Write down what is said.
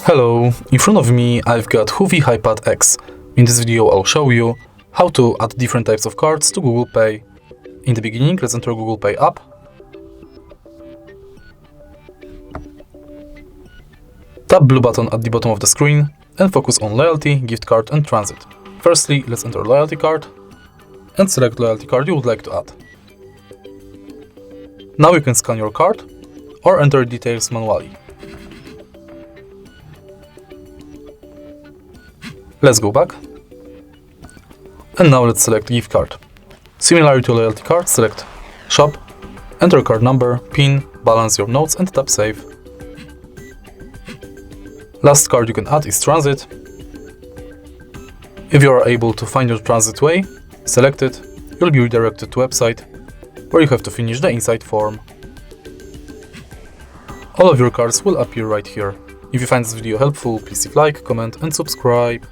Hello, in front of me I've got CHUWI HiPad X. In this video I'll show you how to add different types of cards to Google Pay. In the beginning, let's enter Google Pay app. Tap blue button at the bottom of the screen and focus on loyalty, gift card and transit. Firstly, let's enter loyalty card and select loyalty card you would like to add. Now you can scan your card or enter details manually. Let's go back. And now let's select gift card. Similar to loyalty card, select shop, enter card number, PIN, balance your notes and tap save. Last card you can add is transit. If you are able to find your transit way, select it. You'll be redirected to website where you have to finish the inside form. All of your cards will appear right here. If you find this video helpful, please leave like, comment and subscribe.